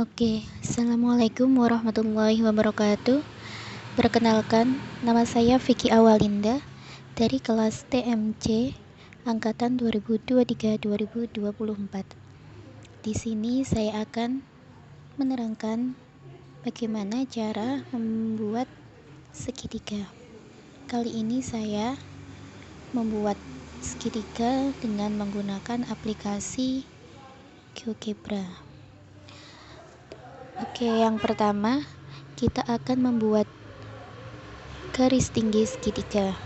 Oke, Assalamualaikum warahmatullahi wabarakatuh. Perkenalkan, nama saya Vicky Awalinda dari kelas TMC angkatan 2023-2024. Di sini saya akan menerangkan bagaimana cara membuat segitiga. Kali ini saya membuat segitiga dengan menggunakan aplikasi GeoGebra. Oke, yang pertama kita akan membuat garis tinggi segitiga.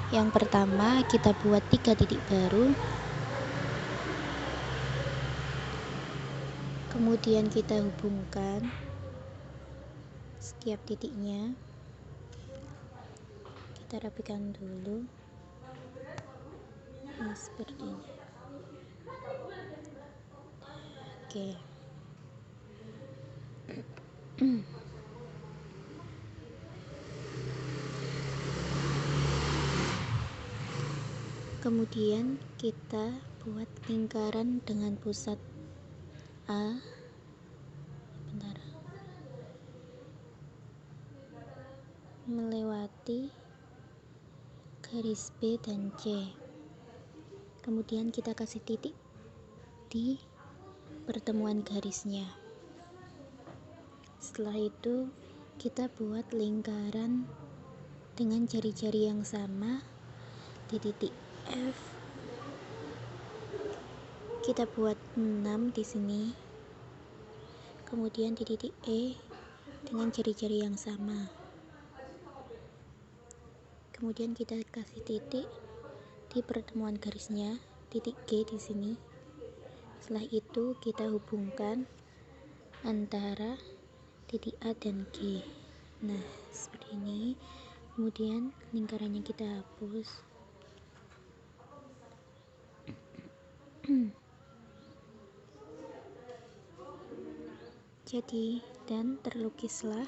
Yang pertama kita buat 3 titik baru, kemudian kita hubungkan setiap titiknya. Kita rapikan dulu. Nah, seperti ini. Oke. Kemudian kita buat lingkaran dengan pusat A. Bentar. Melewati garis B dan C. Kemudian kita kasih titik di pertemuan garisnya. Setelah itu kita buat lingkaran dengan jari-jari yang sama di titik F. Kita buat 6 di sini. Kemudian di titik E dengan jari-jari yang sama. Kemudian kita kasih titik di pertemuan garisnya, titik G di sini. Setelah itu kita hubungkan antara titik A dan G. Nah, seperti ini. Kemudian lingkarannya kita hapus. Jadi, dan terlukislah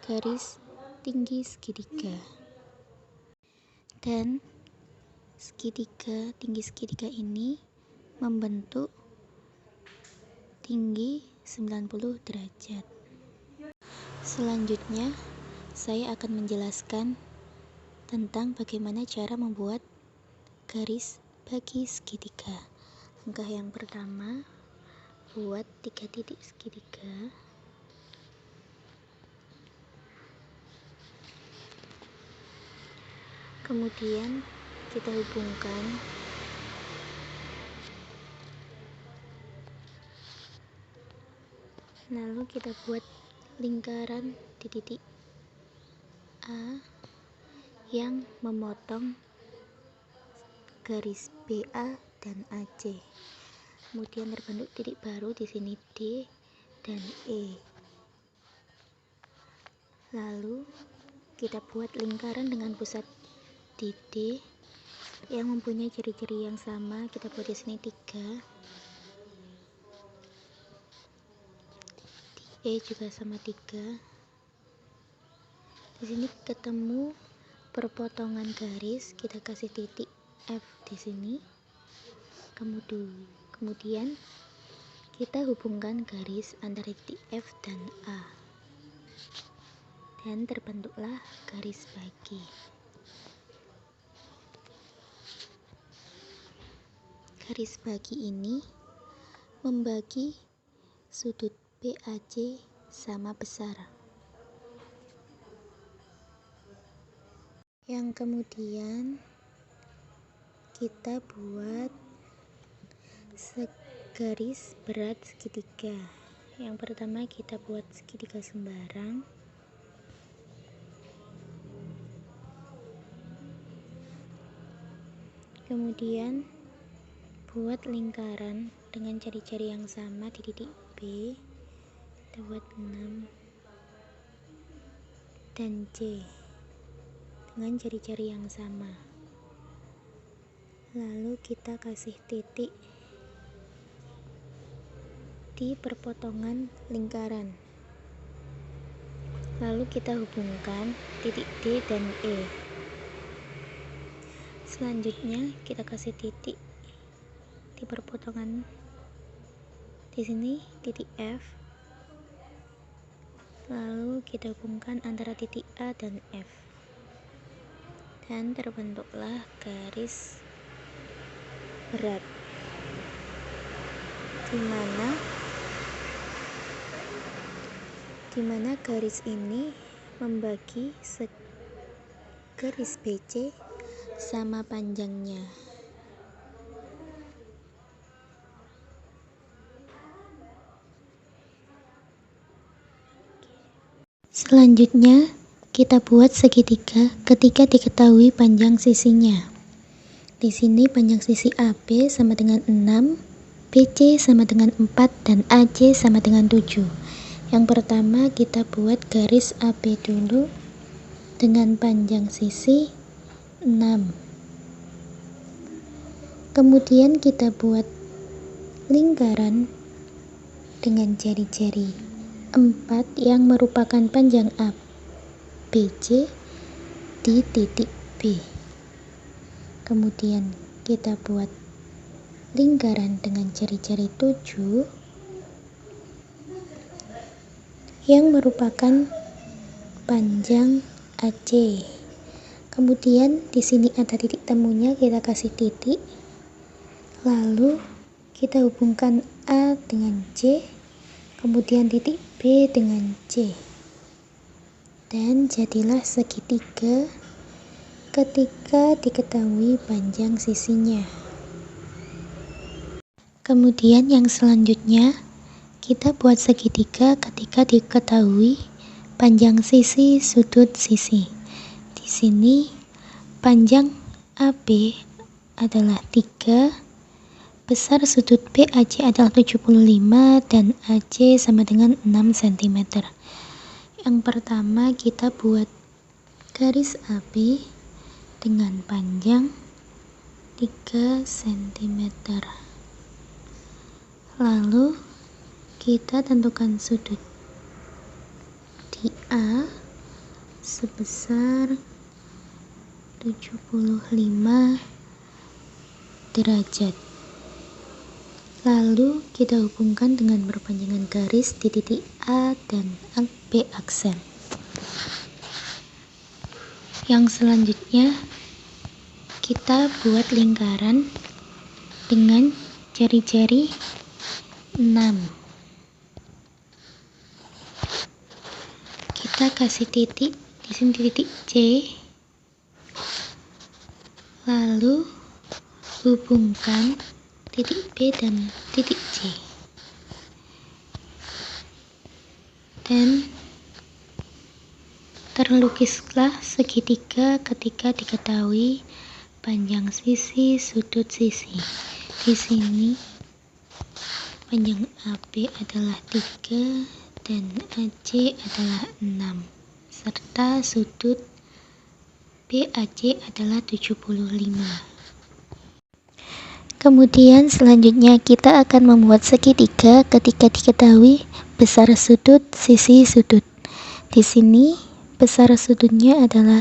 garis tinggi segitiga. Dan tinggi segitiga ini membentuk tinggi 90 derajat. Selanjutnya, saya akan menjelaskan tentang bagaimana cara membuat garis bagi segitiga. Langkah yang pertama, buat 3 titik segitiga. Kemudian kita hubungkan lalu kita buat lingkaran di titik A yang memotong garis BA dan AC. Kemudian terbentuk titik baru di sini D dan E. Lalu kita buat lingkaran dengan pusat di D yang mempunyai jari-jari yang sama. Kita buat di sini 3. Di E juga sama 3. Di sini ketemu perpotongan garis, kita kasih titik F di sini. Kemudian kita hubungkan garis antara titik F dan A. Dan terbentuklah garis bagi. Garis bagi ini membagi sudut BAC sama besar. Yang kemudian kita buat garis berat segitiga. Yang pertama kita buat segitiga sembarang. Kemudian buat lingkaran dengan jari-jari yang sama di titik B. Kita buat 6 dan C dengan jari-jari yang sama. Lalu kita kasih titik di perpotongan lingkaran. Lalu kita hubungkan titik D dan E. Selanjutnya kita kasih titik di perpotongan Di sini titik F, lalu kita hubungkan antara titik A dan F, dan terbentuklah garis berat, di mana garis ini membagi garis BC sama panjangnya. Selanjutnya, kita buat segitiga ketika diketahui panjang sisinya. Di sini panjang sisi AB sama dengan 6, BC sama dengan 4, dan AC sama dengan 7. Yang pertama kita buat garis AB dulu dengan panjang sisi 6. Kemudian kita buat lingkaran dengan jari-jari 4 yang merupakan panjang ABC di titik B. Kemudian kita buat lingkaran dengan jari-jari 7 yang merupakan panjang AC. Kemudian di sini ada titik temunya, kita kasih titik. Lalu kita hubungkan A dengan C, kemudian titik B dengan C, dan jadilah segitiga ketika diketahui panjang sisinya. Kemudian yang selanjutnya kita buat segitiga ketika diketahui panjang sisi sudut sisi. Di sini panjang AB adalah 3, besar sudut BAC adalah 75, dan AC sama dengan 6 cm. Yang pertama kita buat garis AB dengan panjang 3 cm. Lalu kita tentukan sudut di A sebesar 75 derajat. Lalu kita hubungkan dengan perpanjangan garis di titik A dan B aksen. Yang selanjutnya kita buat lingkaran dengan jari-jari 6. Kita kasih titik di sini, titik C. Lalu hubungkan titik B dan titik C, dan terlukislah segitiga ketika diketahui panjang sisi sudut sisi. Di sini panjang AB adalah 3 dan AC adalah 6, serta sudut BAC adalah 75. Kemudian selanjutnya kita akan membuat segitiga ketika diketahui besar sudut sisi sudut. Di sini besar sudutnya adalah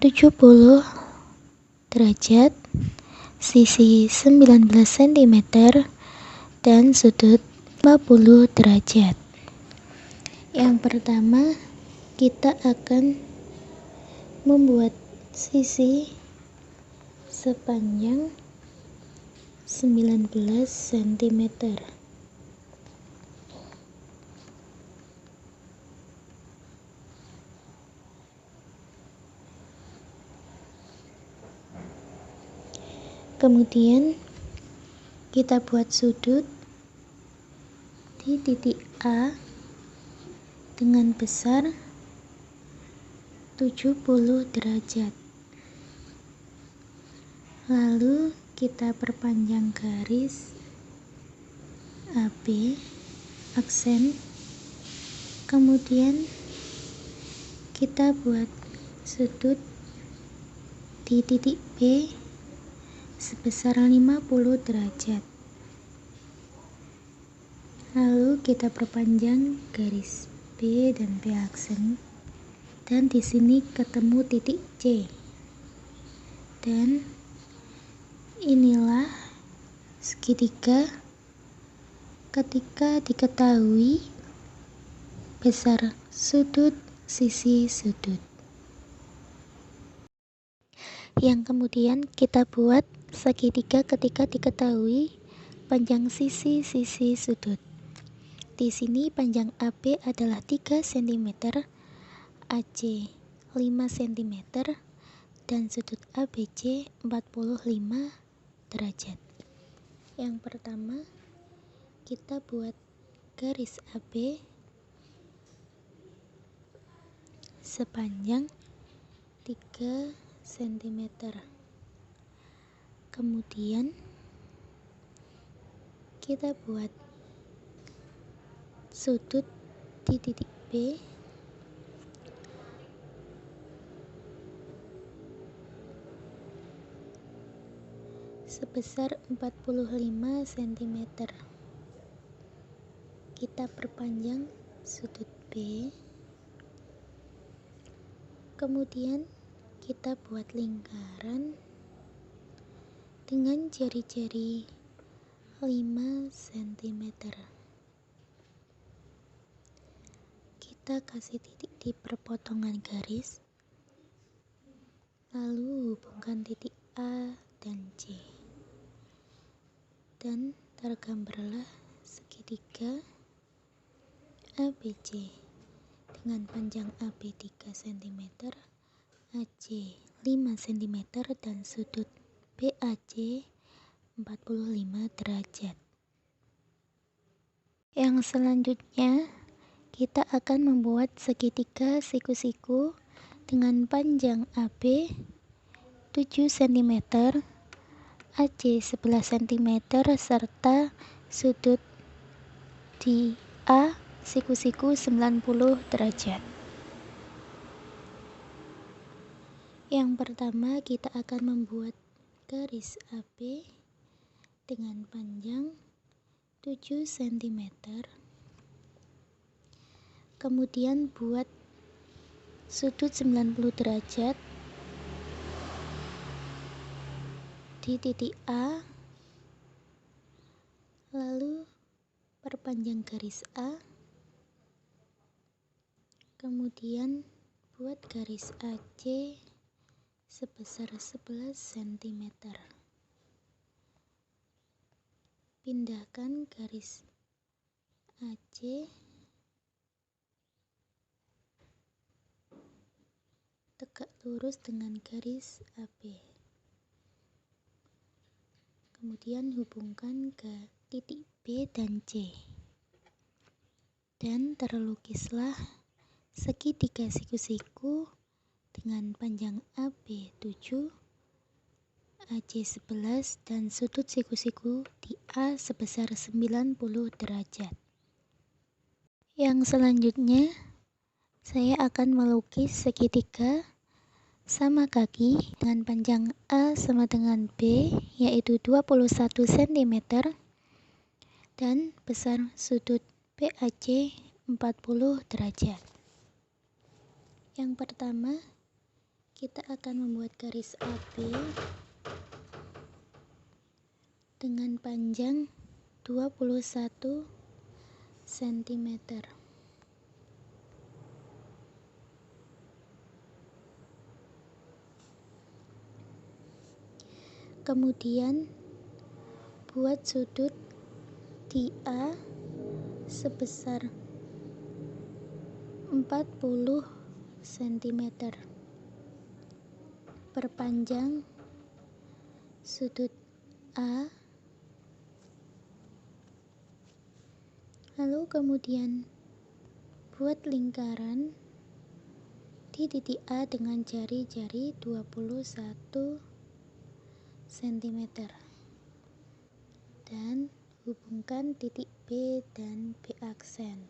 70 derajat, sisi 19 cm, dan sudut 50 derajat. Yang pertama kita akan membuat sisi sepanjang 19 cm. Kemudian kita buat sudut di titik A dengan besar 70 derajat. Lalu kita perpanjang garis AB aksen, kemudian kita buat sudut di titik B sebesar 50 derajat. Lalu kita perpanjang garis B dan B aksen, dan di sini ketemu titik C. Dan inilah segitiga ketika diketahui besar sudut sisi sudut. Yang kemudian kita buat segitiga ketika diketahui panjang sisi-sisi sudut. Di sini panjang AB adalah 3 cm, AC 5 cm, dan sudut ABC 45 derajat. Yang pertama, kita buat garis AB sepanjang 3 cm. Kemudian kita buat sudut di titik B sebesar 45 cm. Kita perpanjang sudut B. Kemudian kita buat lingkaran dengan jari-jari 5 cm. Kita kasih titik di perpotongan garis, lalu hubungkan titik A dan C, dan tergambarlah segitiga ABC dengan panjang AB 3 cm, AC 5 cm, dan sudut BAC 45 derajat. Yang selanjutnya, kita akan membuat segitiga siku-siku dengan panjang AB 7 cm, AC 11 cm, serta sudut di A siku-siku 90 derajat. Yang pertama, kita akan membuat garis AB dengan panjang 7 cm. Kemudian buat sudut 90 derajat di titik A, lalu perpanjang garis A, kemudian buat garis AC sebesar 11 cm. Pindahkan garis AC tegak lurus dengan garis AB. Kemudian hubungkan ke titik B dan C. Dan terlukislah segitiga siku-siku dengan panjang AB 7, AC 11, dan sudut siku-siku di A sebesar 90 derajat. Yang selanjutnya, saya akan melukis segitiga sama kaki dengan panjang A sama dengan B, yaitu 21 cm, dan besar sudut BAC 40 derajat. Yang pertama, kita akan membuat garis AB dengan panjang 21 cm. Kemudian buat sudut di A sebesar 40 cm. Perpanjang sudut A, lalu kemudian buat lingkaran di titik A dengan jari-jari 21 cm, dan hubungkan titik B dan B aksen.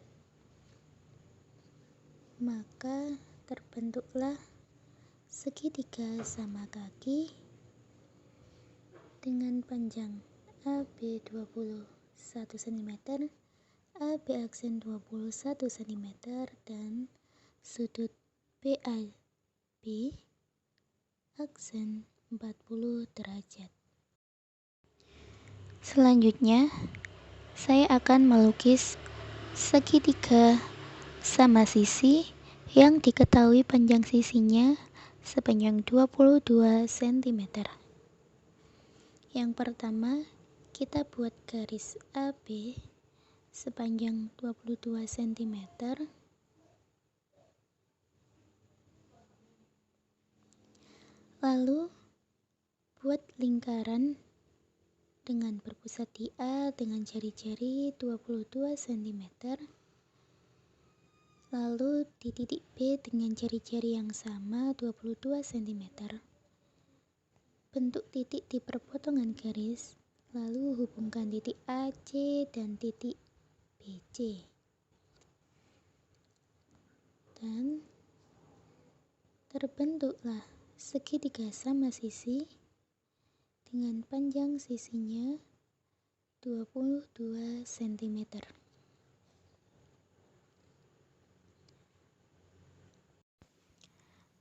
Maka terbentuklah segitiga sama kaki dengan panjang AB 21 cm, AB aksen 21 cm, dan sudut BAB aksen 40 derajat. Selanjutnya, saya akan melukis segitiga sama sisi yang diketahui panjang sisinya sepanjang 22 cm. Yang pertama, kita buat garis AB sepanjang 22 cm. Lalu buat lingkaran dengan berpusat di A dengan jari-jari 22 cm. Lalu di titik B dengan jari-jari yang sama 22 cm. Bentuk titik di perpotongan garis, lalu hubungkan titik AC dan titik BC. Dan terbentuklah segitiga sama sisi dengan panjang sisinya 22 cm.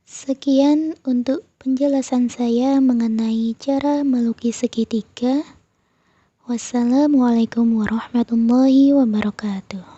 Sekian untuk penjelasan saya mengenai cara melukis segitiga. Wassalamualaikum warahmatullahi wabarakatuh.